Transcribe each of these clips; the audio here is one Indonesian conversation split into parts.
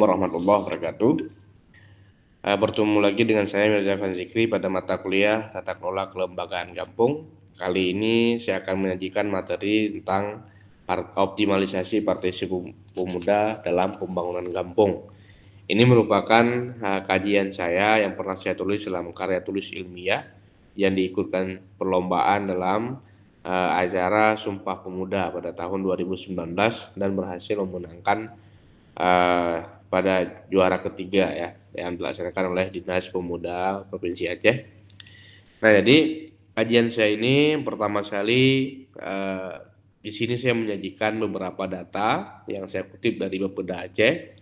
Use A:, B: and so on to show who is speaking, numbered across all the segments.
A: Warahmatullahi wabarakatuh. Bertemu lagi dengan saya Mirza Zikri pada mata kuliah Tata Kelola Kelembagaan Kampung. Kali ini saya akan menyajikan materi tentang optimalisasi partisipasi pemuda dalam pembangunan kampung. Ini merupakan kajian saya yang pernah saya tulis dalam karya tulis ilmiah yang diikutkan perlombaan dalam acara Sumpah Pemuda pada tahun 2019 dan berhasil memenangkan eh, pada juara ketiga ya yang dilaksanakan oleh Dinas Pemuda Provinsi Aceh. Nah, jadi kajian saya ini pertama sekali eh, di sini saya menyajikan beberapa data yang saya kutip dari Bapeda Aceh.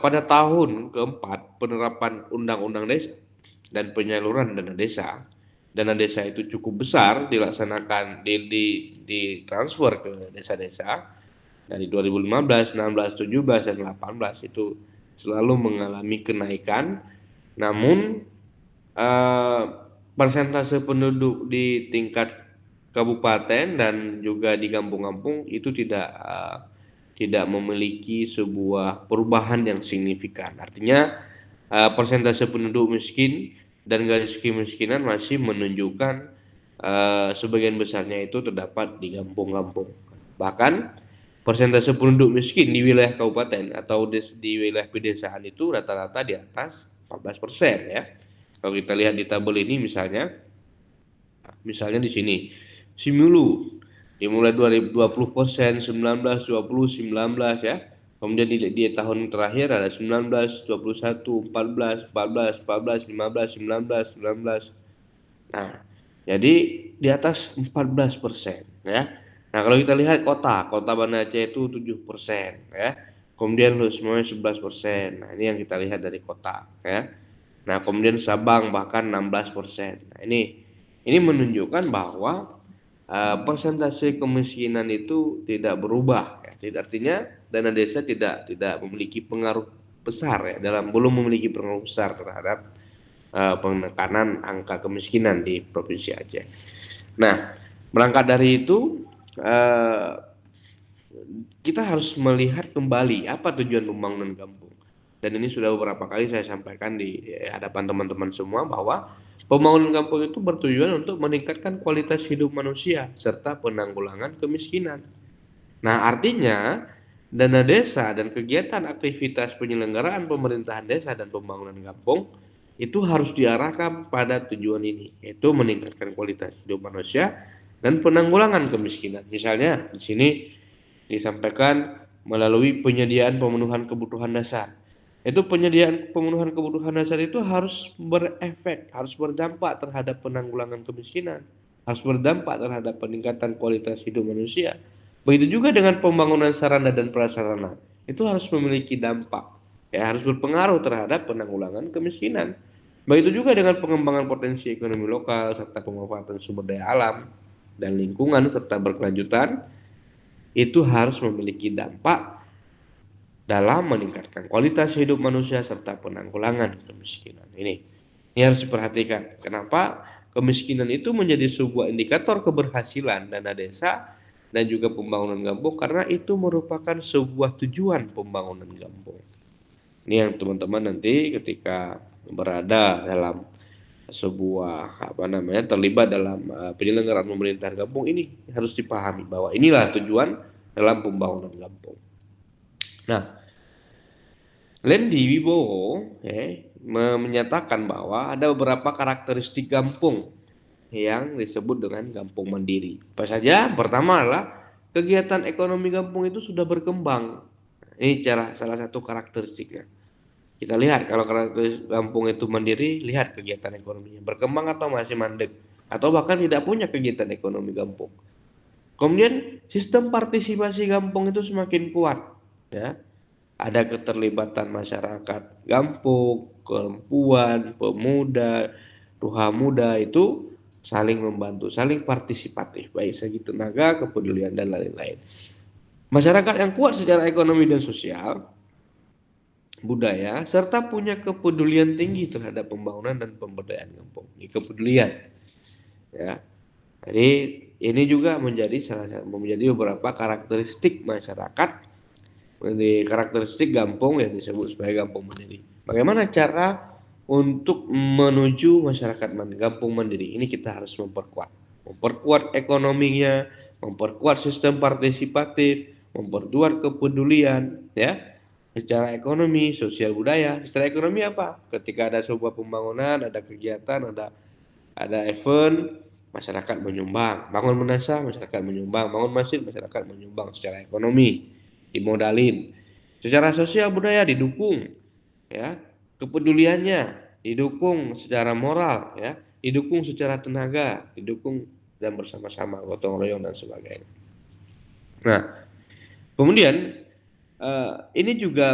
A: Pada tahun keempat penerapan Undang-Undang Desa dan penyaluran dana desa itu cukup besar dilaksanakan di transfer ke desa-desa dari 2015, 16, 17, dan 18 itu selalu mengalami kenaikan. Namun eh, persentase penduduk di tingkat kabupaten dan juga di kampung-kampung itu tidak memiliki sebuah perubahan yang signifikan. Artinya persentase penduduk miskin dan garis kemiskinan masih menunjukkan sebagian besarnya itu terdapat di kampung-kampung. Bahkan persentase penduduk miskin di wilayah kabupaten atau di wilayah pedesaan itu rata-rata di atas 14% ya. Kalau kita lihat di tabel ini misalnya di sini Simulu dimulai 2020%, 19, 20, 19 ya. Kemudian di tahun terakhir ada 19, 21, 14, 14, 14, 15, 19, 19. Nah, jadi di atas 14% ya. Nah, kalau kita lihat kota Banda Aceh itu 7% ya. Kemudian semuanya 11%. Nah, ini yang kita lihat dari kota ya. Nah, kemudian Sabang bahkan 16%. Nah, ini menunjukkan bahwa persentase kemiskinan itu tidak berubah ya. Tidak, artinya dana desa tidak memiliki pengaruh besar ya belum memiliki pengaruh besar terhadap penekanan angka kemiskinan di Provinsi Aceh. Nah, berangkat dari itu eh, kita harus melihat kembali apa tujuan pembangunan kampung. Dan ini sudah beberapa kali saya sampaikan di hadapan teman-teman semua bahwa pembangunan kampung itu bertujuan untuk meningkatkan kualitas hidup manusia serta penanggulangan kemiskinan. Nah, artinya dana desa dan kegiatan aktivitas penyelenggaraan pemerintahan desa dan pembangunan kampung itu harus diarahkan pada tujuan ini, yaitu meningkatkan kualitas hidup manusia dan penanggulangan kemiskinan. Misalnya di sini disampaikan melalui penyediaan pemenuhan kebutuhan dasar. Itu penyediaan pemenuhan kebutuhan dasar itu harus berefek, harus berdampak terhadap penanggulangan kemiskinan, harus berdampak terhadap peningkatan kualitas hidup manusia. Begitu juga dengan pembangunan sarana dan prasarana. Itu harus memiliki dampak, ya harus berpengaruh terhadap penanggulangan kemiskinan. Begitu juga dengan pengembangan potensi ekonomi lokal serta pemanfaatan sumber daya alam dan lingkungan serta berkelanjutan itu harus memiliki dampak dalam meningkatkan kualitas hidup manusia serta penanggulangan kemiskinan. Ini harus diperhatikan. Kenapa kemiskinan itu menjadi sebuah indikator keberhasilan dana desa dan juga pembangunan kampung karena itu merupakan sebuah tujuan pembangunan kampung. Ini yang teman-teman nanti ketika berada dalam sebuah terlibat dalam penyelenggaraan pemerintahan kampung ini harus dipahami bahwa inilah tujuan dalam pembangunan kampung. Nah, Lendi Wibowo menyatakan bahwa ada beberapa karakteristik kampung yang disebut dengan kampung mandiri. Apa saja? Pertama adalah kegiatan ekonomi kampung itu sudah berkembang. Ini salah satu karakteristiknya. Kita lihat kalau karakteristik kampung itu mandiri, lihat kegiatan ekonominya berkembang atau masih mandek atau bahkan tidak punya kegiatan ekonomi kampung. Kemudian sistem partisipasi kampung itu semakin kuat, ya. Ada keterlibatan masyarakat kampung, perempuan, pemuda, duha muda itu saling membantu, saling partisipatif, baik segi tenaga, kepedulian dan lain-lain. Masyarakat yang kuat secara ekonomi dan sosial, budaya, serta punya kepedulian tinggi terhadap pembangunan dan pemberdayaan kampung. Ini kepedulian, ya. Jadi ini juga menjadi beberapa karakteristik masyarakat Di karakteristik kampung yang disebut sebagai kampung mandiri. Bagaimana cara untuk menuju masyarakat kampung mandiri? Ini kita harus memperkuat ekonominya, memperkuat sistem partisipatif, memperkuat kepedulian, ya, secara ekonomi, sosial budaya. Secara ekonomi apa? Ketika ada sebuah pembangunan, ada kegiatan, ada event, masyarakat menyumbang. Bangun menasa, masyarakat menyumbang. Bangun masjid, masyarakat menyumbang secara ekonomi, dimodalin. Secara sosial budaya didukung, ya. Kepeduliannya didukung secara moral, ya. Didukung secara tenaga, didukung dan bersama-sama, gotong royong dan sebagainya. Nah, kemudian ini juga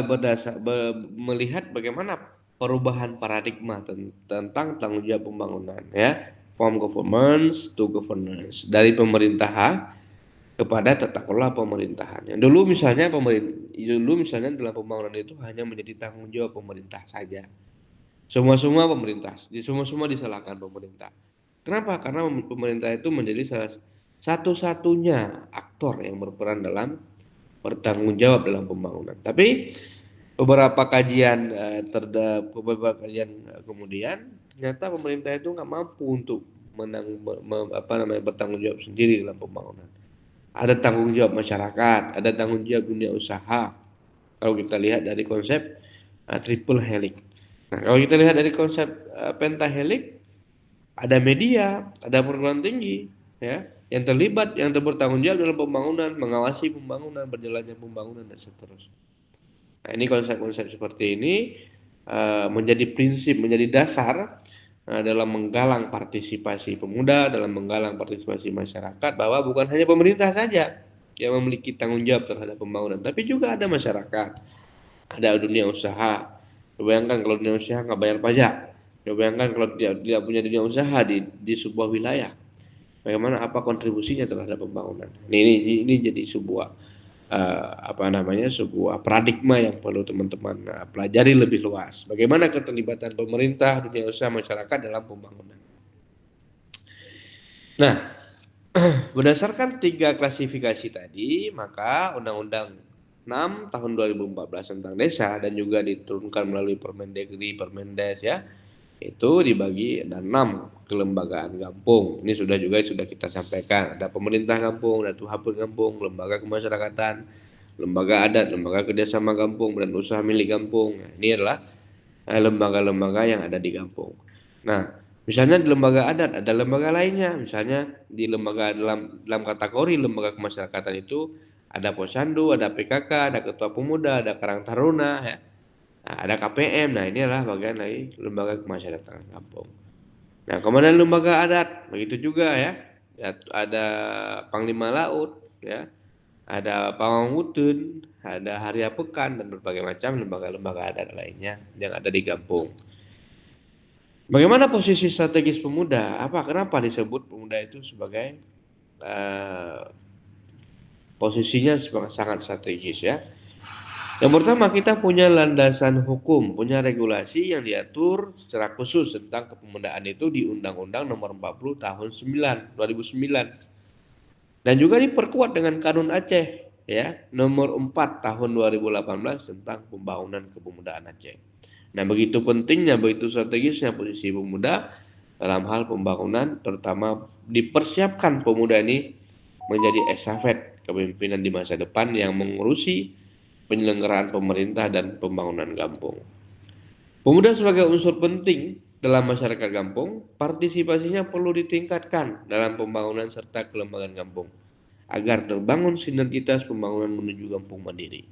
A: melihat bagaimana perubahan paradigma tentang tanggung jawab pembangunan, ya, from governance to governance, dari pemerintahan kepada tata kelola pemerintahan. Yang dulu misalnya dalam pembangunan itu hanya menjadi tanggung jawab pemerintah saja. Semua pemerintah, semua disalahkan pemerintah. Kenapa? Karena pemerintah itu menjadi salah satu-satunya aktor yang berperan dalam bertanggung jawab dalam pembangunan. Tapi beberapa kajian kemudian ternyata pemerintah itu nggak mampu untuk bertanggung jawab sendiri dalam pembangunan. Ada tanggung jawab masyarakat, ada tanggung jawab dunia usaha. Kalau kita lihat dari konsep triple helix. Nah, kalau kita lihat dari konsep pentahelix, ada media, ada perguruan tinggi, ya, yang terlibat, yang bertanggung jawab dalam pembangunan, mengawasi pembangunan, berjalannya pembangunan dan seterusnya. Nah, ini konsep-konsep seperti ini menjadi prinsip, menjadi dasar dalam menggalang partisipasi pemuda, dalam menggalang partisipasi masyarakat, bahwa bukan hanya pemerintah saja yang memiliki tanggung jawab terhadap pembangunan, tapi juga ada masyarakat, ada dunia usaha. Bayangkan kalau dunia usaha nggak bayar pajak, bayangkan kalau tidak punya dunia usaha di sebuah wilayah, bagaimana, apa kontribusinya terhadap pembangunan. Ini jadi sebuah sebuah paradigma yang perlu teman-teman pelajari lebih luas. Bagaimana keterlibatan pemerintah, dunia usaha, masyarakat dalam pembangunan. Nah, berdasarkan 3 klasifikasi tadi, maka Undang-Undang 6 tahun 2014 tentang desa dan juga diturunkan melalui Permendagri, Permendes, ya, itu dibagi ada 6 kelembagaan kampung. Ini sudah kita sampaikan. Ada pemerintah kampung, ada Tuhapun kampung, lembaga kemasyarakatan, lembaga adat, lembaga kerjasama kampung, dan usaha milik kampung. Nah, ini adalah lembaga-lembaga yang ada di kampung. Nah, misalnya di lembaga adat ada lembaga lainnya. Misalnya di lembaga dalam kategori lembaga kemasyarakatan itu ada Posyandu, ada PKK, ada Ketua Pemuda, ada Karang Taruna, ya. Nah, ada KPM. Nah, ini adalah bagian dari lembaga kemasyarakatan kampung. Nah, kemudian lembaga adat begitu juga, ya. Ya, ada Panglima Laut, ya. Ada Pawang Utun, ada Haria Pekan, dan berbagai macam lembaga-lembaga adat lainnya yang ada di kampung. Bagaimana posisi strategis pemuda? Kenapa disebut pemuda itu sebagai posisinya sangat strategis, ya? Yang pertama, kita punya landasan hukum, punya regulasi yang diatur secara khusus tentang kepemudaan itu di Undang-Undang Nomor 40 Tahun 2009. Dan juga diperkuat dengan Kanun Aceh, ya, Nomor 4 Tahun 2018 tentang pembangunan kepemudaan Aceh. Nah, begitu pentingnya, begitu strategisnya posisi pemuda dalam hal pembangunan, terutama dipersiapkan pemuda ini menjadi estafet kepemimpinan di masa depan yang mengurusi penyelenggaraan pemerintah dan pembangunan kampung. Pemuda sebagai unsur penting dalam masyarakat kampung, partisipasinya perlu ditingkatkan dalam pembangunan serta kelembagaan kampung agar terbangun sinergitas pembangunan menuju kampung mandiri.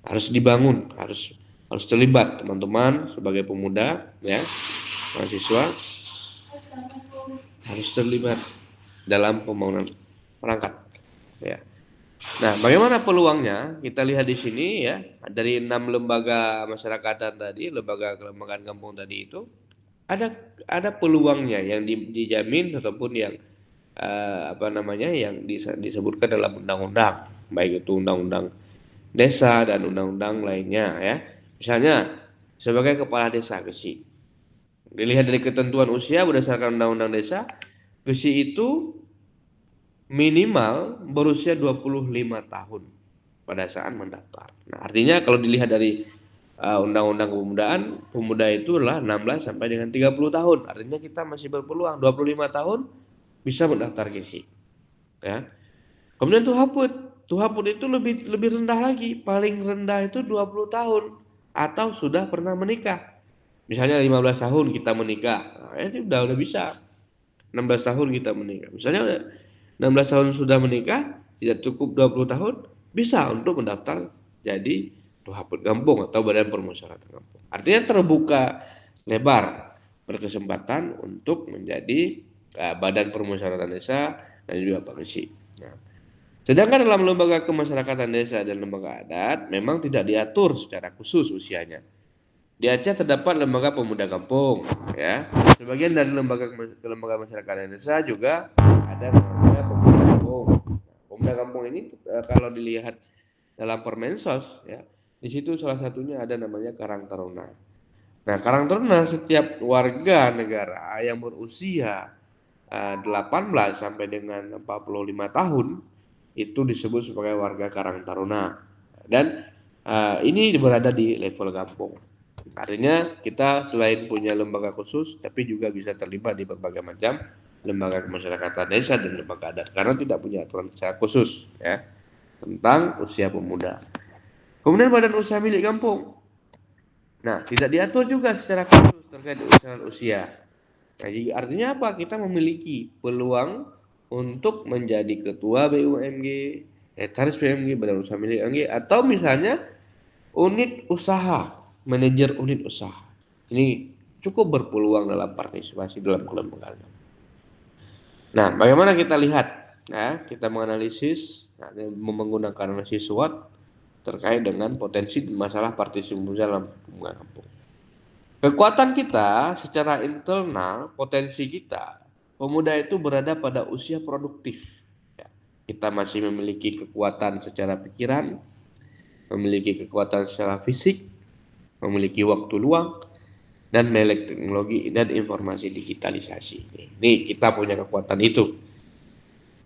A: Harus dibangun, harus terlibat teman-teman sebagai pemuda, ya, mahasiswa harus terlibat dalam pembangunan perangkat, ya. Nah, bagaimana peluangnya? Kita lihat di sini, ya, dari 6 lembaga masyarakatan tadi, lembaga kelembagaan kampung tadi itu ada peluangnya yang dijamin ataupun yang yang disebutkan dalam undang-undang, baik itu undang-undang desa dan undang-undang lainnya, ya. Misalnya sebagai kepala desa Gesi, dilihat dari ketentuan usia berdasarkan undang-undang desa, Gesi itu minimal berusia 25 tahun. pada saat mendaftar. Nah, artinya kalau dilihat dari Undang-Undang Kepemudaan, pemuda itu adalah 16 sampai dengan 30 tahun. Artinya kita masih berpeluang 25 tahun bisa mendaftar KISI. Ya. Kemudian Tuhaput. Tuhaput itu lebih lebih rendah lagi. Paling rendah itu 20 tahun atau sudah pernah menikah. Misalnya 15 tahun kita menikah. Nah, ini udah bisa. 16 tahun kita menikah. Misalnya 16 tahun sudah menikah, tidak cukup 20 tahun, bisa untuk mendaftar jadi Tuhaput Kampung atau Badan Permusyawaratan Kampung. Artinya terbuka lebar berkesempatan untuk menjadi Badan Permusyawaratan Desa dan juga Permisi. Nah, sedangkan dalam lembaga kemasyarakatan desa dan lembaga adat memang tidak diatur secara khusus usianya. Di Aceh terdapat lembaga pemuda kampung, ya. Sebagian dari lembaga masyarakat desa juga ada namanya pemuda kampung. Pemuda kampung ini kalau dilihat dalam Permensos, ya, di situ salah satunya ada namanya Karang Taruna. Nah, Karang Taruna setiap warga negara yang berusia 18 sampai dengan 45 tahun itu disebut sebagai warga Karang Taruna. Dan ini berada di level kampung. Artinya kita selain punya lembaga khusus, tapi juga bisa terlibat di berbagai macam lembaga kemasyarakatan desa dan lembaga adat karena tidak punya aturan secara khusus, ya, tentang usia pemuda. Kemudian badan usaha milik kampung. Nah, tidak diatur juga secara khusus terkait usia. Nah, jadi artinya apa? Kita memiliki peluang untuk menjadi ketua BUMG, sekretaris BUMG, badan usaha milik BUMG, atau misalnya unit usaha, manajer unit usaha. Ini cukup berpeluang dalam partisipasi dalam kelembagaan. Nah, bagaimana kita lihat? Nah, kita menganalisis menggunakan analisis SWOT terkait dengan potensi masalah partisipasi dalam kelembagaan kampung. Kekuatan kita secara internal, potensi kita, pemuda itu berada pada usia produktif. Ya, kita masih memiliki kekuatan secara pikiran, memiliki kekuatan secara fisik, memiliki waktu luang, dan melek teknologi dan informasi digitalisasi. Ini kita punya kekuatan itu.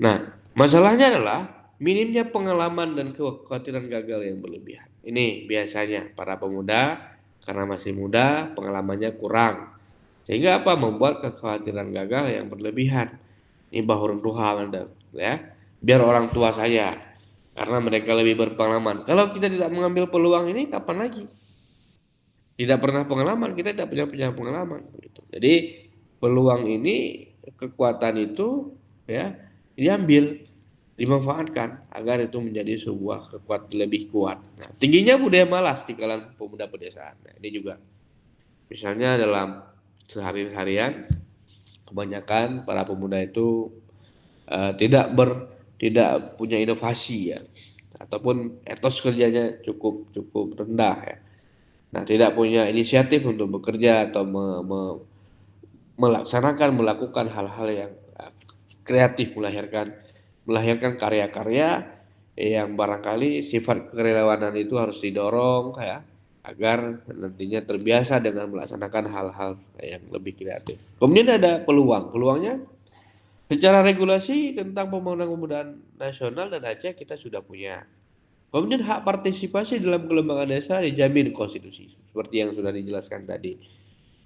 A: Nah, masalahnya adalah minimnya pengalaman dan kekhawatiran gagal yang berlebihan. Ini biasanya para pemuda karena masih muda, pengalamannya kurang. Sehingga apa? Membuat kekhawatiran gagal yang berlebihan. Ini bahur Tuhan, ya. Biar orang tua saya, karena mereka lebih berpengalaman. Kalau kita tidak mengambil peluang ini, kapan lagi? Tidak pernah pengalaman, kita tidak punya pengalaman. Gitu. Jadi peluang ini, kekuatan itu, ya, diambil, dimanfaatkan agar itu menjadi sebuah kekuatan lebih kuat. Nah, tingginya budaya malas di kalangan pemuda pedesaan. Nah, ini juga, misalnya dalam sehari-harian, kebanyakan para pemuda itu tidak punya inovasi, ya, ataupun etos kerjanya cukup rendah, ya. Nah, tidak punya inisiatif untuk bekerja atau melakukan hal-hal yang kreatif, melahirkan karya-karya yang barangkali sifat kerelawanan itu harus didorong, ya, agar nantinya terbiasa dengan melaksanakan hal-hal yang lebih kreatif. Kemudian ada peluangnya secara regulasi tentang pembangunan kebudayaan nasional dan Aceh kita sudah punya. Kemudian hak partisipasi dalam kelembagaan desa dijamin konstitusi seperti yang sudah dijelaskan tadi.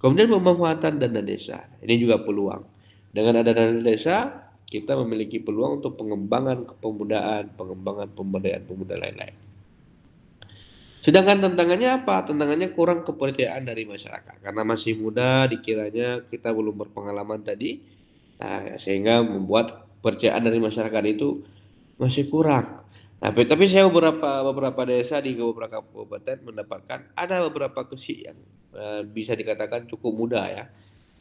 A: Kemudian pemanfaatan dana desa, ini juga peluang. Dengan ada dana desa, kita memiliki peluang untuk pengembangan kepemudaan, pengembangan pemberdayaan pemuda lain-lain. Sedangkan tantangannya apa? Tantangannya kurang kepercayaan dari masyarakat. Karena masih muda, dikiranya kita belum berpengalaman tadi, nah, sehingga membuat kepercayaan dari masyarakat itu masih kurang. Tapi saya beberapa desa di beberapa kabupaten mendapatkan ada beberapa kesi yang bisa dikatakan cukup muda, ya.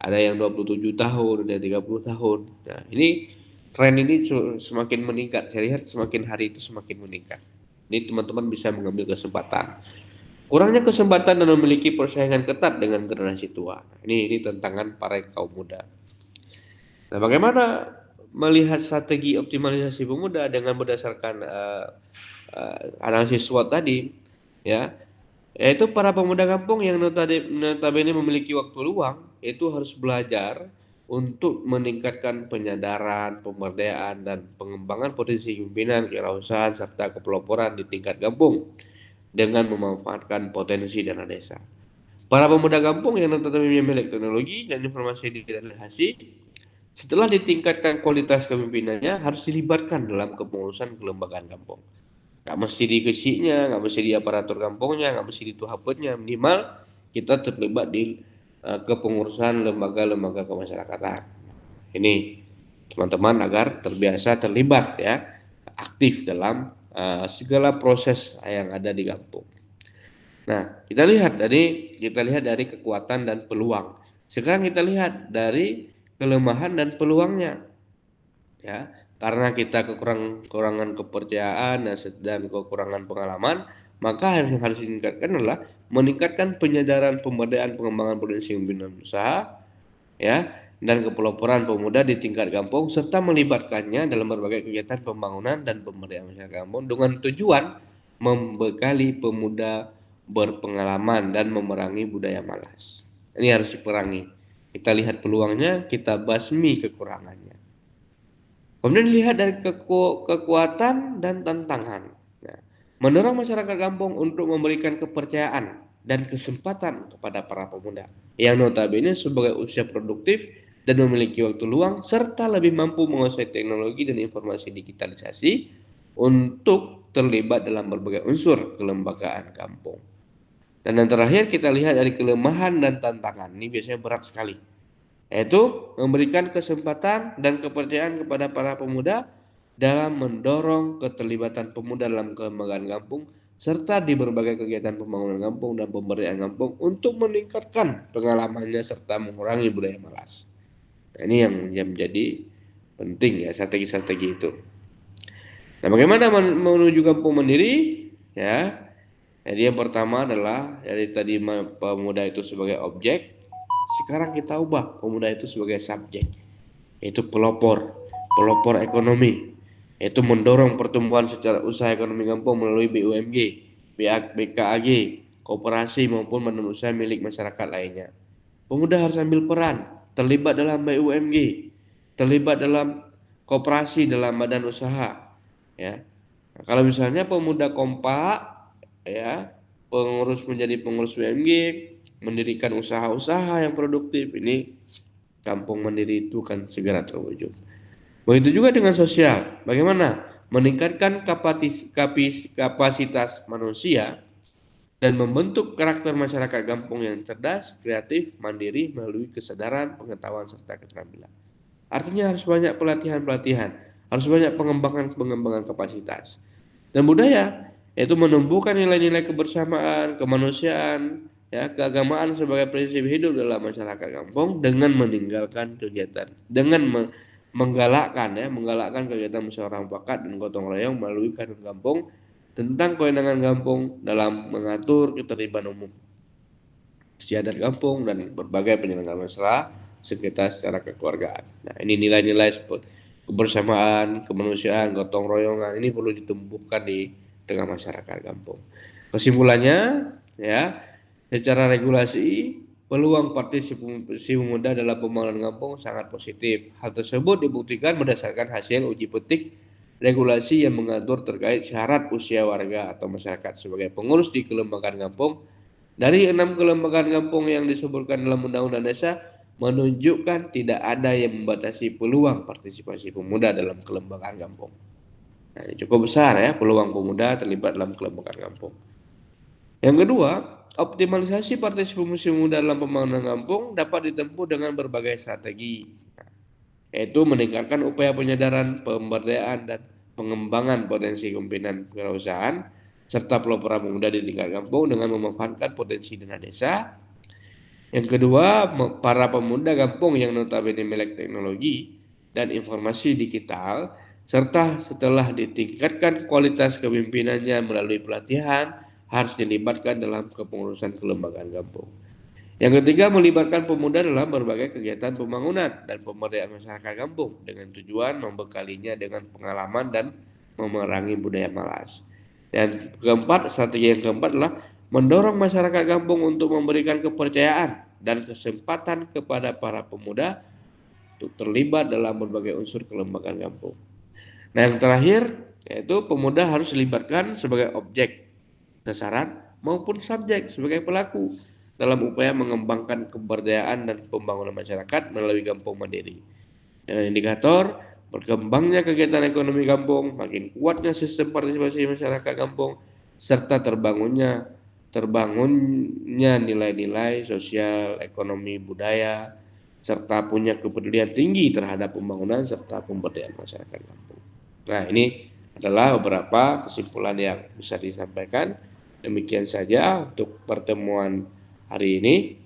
A: Ada yang 27 tahun, ada yang 30 tahun. Nah, ini tren ini semakin meningkat. Saya lihat semakin hari itu semakin meningkat. Ini teman-teman bisa mengambil kesempatan. Kurangnya kesempatan dan memiliki persaingan ketat dengan generasi tua. Ini tantangan para kaum muda. Nah, bagaimana melihat strategi optimalisasi pemuda dengan berdasarkan analisis SWOT tadi, ya, yaitu para pemuda kampung yang notabene memiliki waktu luang itu harus belajar untuk meningkatkan penyadaran, pemberdayaan, dan pengembangan potensi pimpinan, kewirausahaan, serta kepeloporan di tingkat kampung dengan memanfaatkan potensi dana desa. Para pemuda kampung yang tertanam melek teknologi dan informasi digitalisasi, setelah ditingkatkan kualitas kepemimpinannya, harus dilibatkan dalam kepengurusan kelembagaan kampung. Nggak mesti di kesinya, nggak mesti di aparatur kampungnya, nggak mesti di tuhapeutnya, minimal kita terlibat di kepengurusan lembaga-lembaga kemasyarakatan. Ini teman-teman agar terbiasa terlibat ya, aktif dalam segala proses yang ada di kampung. Nah, kita lihat dari kekuatan dan peluang. Sekarang kita lihat dari kelemahan dan peluangnya. Ya, karena kita kekurangan kepercayaan dan kekurangan pengalaman, maka yang harus ditingkatkan adalah meningkatkan penyadaran, pemberdayaan, pengembangan potensi pimpinan usaha, ya, dan kepeloporan pemuda di tingkat kampung serta melibatkannya dalam berbagai kegiatan pembangunan dan pemberdayaan masyarakat kampung dengan tujuan membekali pemuda berpengalaman dan memerangi budaya malas. Ini harus diperangi. Kita lihat peluangnya, kita basmi kekurangannya. Kemudian dilihat dari kekuatan dan tantangan. Nah, mendorong masyarakat kampung untuk memberikan kepercayaan dan kesempatan kepada para pemuda yang notabene sebagai usia produktif dan memiliki waktu luang serta lebih mampu menguasai teknologi dan informasi digitalisasi untuk terlibat dalam berbagai unsur kelembagaan kampung. Dan yang terakhir kita lihat dari kelemahan dan tantangan. Ini biasanya berat sekali, yaitu memberikan kesempatan dan kepercayaan kepada para pemuda dalam mendorong keterlibatan pemuda dalam kelembagaan kampung serta di berbagai kegiatan pembangunan kampung dan pemberdayaan kampung untuk meningkatkan pengalamannya serta mengurangi budaya malas. Nah, ini yang menjadi penting ya, strategi-strategi itu. Nah, bagaimana menuju kampung mandiri? Ya, jadi yang pertama adalah dari tadi pemuda itu sebagai objek, sekarang kita ubah pemuda itu sebagai subjek, yaitu pelopor ekonomi, yaitu mendorong pertumbuhan secara usaha ekonomi kampung melalui BUMG, BKAG, koperasi maupun badan usaha milik masyarakat lainnya. Pemuda harus ambil peran, terlibat dalam BUMG, terlibat dalam koperasi dalam badan usaha, ya. Nah, kalau misalnya pemuda kompak, ya, menjadi pengurus BUMG, mendirikan usaha-usaha yang produktif, ini kampung mandiri itu kan segera terwujud. Begitu juga dengan sosial. Bagaimana meningkatkan kapasitas manusia dan membentuk karakter masyarakat kampung yang cerdas, kreatif, mandiri melalui kesadaran, pengetahuan serta keterampilan. Artinya harus banyak pelatihan-pelatihan, harus banyak pengembangan kapasitas. Dan budaya yaitu menumbuhkan nilai-nilai kebersamaan, kemanusiaan, ya, keagamaan sebagai prinsip hidup dalam masyarakat kampung dengan meninggalkan kegiatan, menggalakkan kegiatan musyawarah mufakat dan gotong royong melalui kanun kampung tentang kewenangan kampung dalam mengatur ketertiban umum, istiadat kampung dan berbagai penyelenggaraan masalah sengketa secara kekeluargaan. Nah, ini nilai-nilai seperti kebersamaan, kemanusiaan, gotong royongan ini perlu ditumbuhkan di tengah masyarakat kampung. Kesimpulannya, ya, secara regulasi peluang partisipasi pemuda dalam pembangunan kampung sangat positif. Hal tersebut dibuktikan berdasarkan hasil uji petik regulasi yang mengatur terkait syarat usia warga atau masyarakat sebagai pengurus di kelembagaan kampung. Dari 6 kelembagaan kampung yang disebutkan dalam Undang-Undang Desa menunjukkan tidak ada yang membatasi peluang partisipasi pemuda dalam kelembagaan kampung. Nah, ini cukup besar ya peluang pemuda terlibat dalam kelembagaan kampung. Yang kedua, optimalisasi partisipasi pemuda dalam pembangunan kampung dapat ditempuh dengan berbagai strategi, yaitu meningkatkan upaya penyadaran, pemberdayaan, dan pengembangan potensi kepemimpinan kewirausahaan, serta peloporan pemuda di tingkat kampung dengan memanfaatkan potensi dana desa. Yang kedua, para pemuda kampung yang notabene melek teknologi dan informasi digital, serta setelah ditingkatkan kualitas kepemimpinannya melalui pelatihan, harus dilibatkan dalam kepengurusan kelembagaan kampung. Yang ketiga, melibatkan pemuda dalam berbagai kegiatan pembangunan dan pemberdayaan masyarakat kampung dengan tujuan membekalinya dengan pengalaman dan memerangi budaya malas. Dan strategi yang keempat adalah mendorong masyarakat kampung untuk memberikan kepercayaan dan kesempatan kepada para pemuda untuk terlibat dalam berbagai unsur kelembagaan kampung. Nah, yang terakhir yaitu pemuda harus dilibatkan sebagai objek, sasaran maupun subjek sebagai pelaku dalam upaya mengembangkan keberdayaan dan pembangunan masyarakat melalui kampung mandiri. Dengan indikator berkembangnya kegiatan ekonomi kampung, makin kuatnya sistem partisipasi masyarakat kampung, serta terbangunnya nilai-nilai sosial, ekonomi, budaya, serta punya kepedulian tinggi terhadap pembangunan serta pemberdayaan masyarakat kampung. Nah, ini adalah beberapa kesimpulan yang bisa disampaikan. Demikian saja untuk pertemuan hari ini.